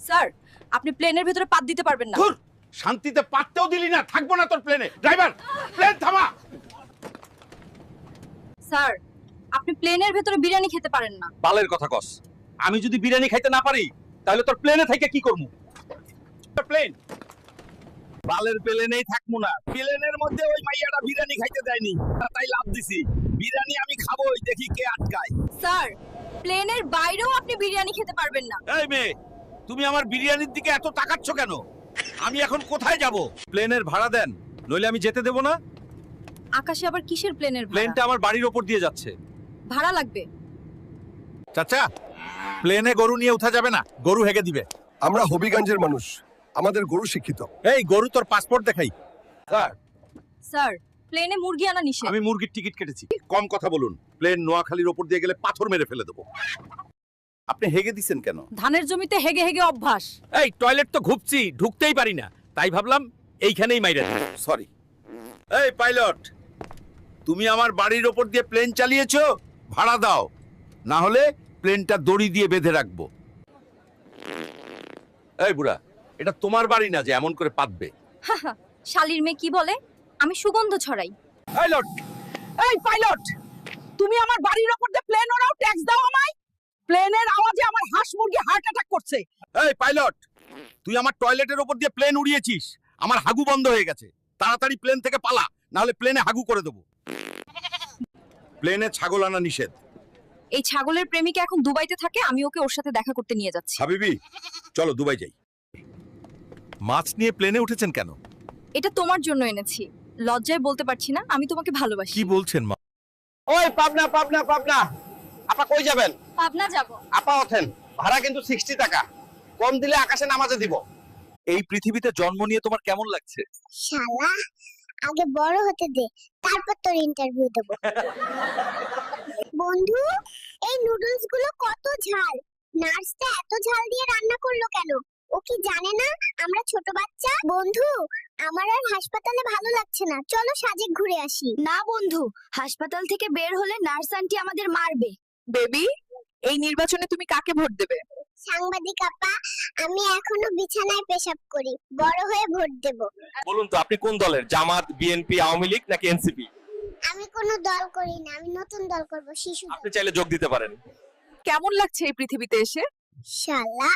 Sir, আপনি প্লেনের ভিতরে পাত দিতে পারবেন না। ধুর, শান্তিতে পাততেও দিলি না, থাকবো না তোর প্লেনে। ড্রাইভার, প্লেন থামা। স্যার, আপনি প্লেনের ভিতরে বিরিয়ানি খেতে পারেন না। বালের কথা কস। আমি যদি বিরিয়ানি খাইতে না পারি তাহলে তোর প্লেনে থেকে কি করবো? প্লেন বালের প্লেনেই থাকবো না। প্লেনের মধ্যে ওই মাইয়াটা বিরিয়ানি খাইতে দেয়নি, তাই লাভ দিছি। বিরিয়ানি আমি খাবোই, দেখি কে আটকায়। স্যার, প্লেনের বাইরেও আপনি বিরিয়ানি খেতে পারবেন না। এই মেয়ে, তুমি আমার বিরিয়ানির দিকে এত তাকাচ্ছ কেন? আমি এখন কোথায় যাব? প্লেনের ভাড়া দেন, নইলে আমি যেতে দেব না। আকাশে আবার কিসের প্লেনের ভাড়া? প্লেনটা আমার বাড়ির ওপর দিয়ে যাচ্ছে। ভাড়া লাগবে। চাচা, প্লেনে গরু নিয়ে উঠা যাবে না, গরু হেগে দিবে। আমরা হবিগঞ্জের মানুষ, আমাদের গরু শিক্ষিত। এই গরু, তোর পাসপোর্ট দেখাই। স্যার, স্যার, প্লেনে মুরগি আনা নিষেধ। আমি মুরগির টিকিট কেটেছি। কম কথা বলুন, প্লেন নোয়াখালীর ওপর দিয়ে গেলে পাথর মেরে ফেলে দেবো। আপনি হেগে দিছেন কেন? ধানের জমিতে হেগে হেগে অভ্যাস। এই টয়লেট তো ঘুপছি, ঢুকতেই পারি না, তাই ভাবলাম এইখানেই মাইরা দিই। সরি। এই পাইলট, তুমি আমার বাড়ির ওপর দিয়ে প্লেন চালিয়েছো, ভাড়া দাও, না হলে প্লেনটা দড়ি দিয়ে বেঁধে রাখবো। এই বুড়া, এটা তোমার বাড়ি না যে এমন করে পাতবে। শালির মেয়ে কি বলে? আমি সুগন্ধ ছড়াই। পাইলট, এই পাইলট, তুমি আমার বাড়ির ওপর দিয়ে প্লেন ওরাও ট্যাক্স দাও আমায়। প্লেনের আওয়াজে আমার হাঁস মুরগি হার্ট অ্যাটাক করছে। এই পাইলট, তুই আমার টয়লেটের ওপর দিয়ে প্লেন উড়িয়েছিস, আমার হাগু বন্ধ হয়ে গেছে। তাড়াতাড়ি প্লেন থেকে পালা, না হলে প্লেনে হাগু করে দেবো। প্লেনে ছাগল আনা নিষেধ। এই ছাগলের প্রেমিকা এখন দুবাইতে থাকে, আমি ওকে ওর সাথে দেখা করতে নিয়ে যাচ্ছি। হাবিবি, চলো দুবাই যাই। মাছ নিয়ে প্লেনে উঠেছেন কেন? এটা তোমার জন্য এনেছি। লজ্জায় বলতে পারছি না, আমি তোমাকে ভালোবাসি। কি বলছেন মা? ওই পাবনা পাবনা পাবনা, আপা কই যাবেন? পাবনা যাব। আপা ওঠেন, ভাড়া কিন্তু 60 টাকা, কম দিলে আকাশে নামাজে দিব। এই পৃথিবীতে জন্ম নিয়ে তোমার কেমন লাগছে? শালা, আগে বড় হতে দে, তারপর তোর ইন্টারভিউ দেব। বন্ধু, এই নুডলস গুলো কত ঝাল। নার্সটা এত ঝাল দিয়ে রান্না করলো কেন? ও কি জানে না আমরা ছোট বাচ্চা? বন্ধু, আমার আর হাসপাতালে ভালো লাগছে না, চলো সাজেক ঘুরে আসি। না বন্ধু, হাসপাতাল থেকে বের হলে নার্স আন্টি আমাদের মারবে। বেবি, এই নির্বাচনে তুমি কাকে ভোট দেবে? সাংবাদিক আপা, আমি এখনো বিছানায় পেশাব করি, বড় হয়ে ভোট দেব। বলুন তো, আপনি কোন দলের? জামাত, বিএনপি, আওয়ামী লীগ নাকি এনসিপি? আমি কোনো দল করি না, আমি নতুন দল করব, শিশু দল। আপনি চাইলে যোগ দিতে পারেন। কেমন লাগছে এই পৃথিবীতে এসে? শালা,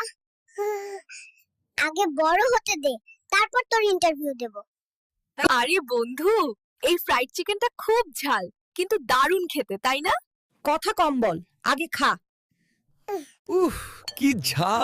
আগে বড় হতে দে, তারপর তোর ইন্টারভিউ দেব। আরে বন্ধু, এই ফ্রাইড চিকেনটা খুব ঝাল, কিন্তু দারুণ খেতে, তাই না? কথা কম বল, আগে খা। কি ঝাল!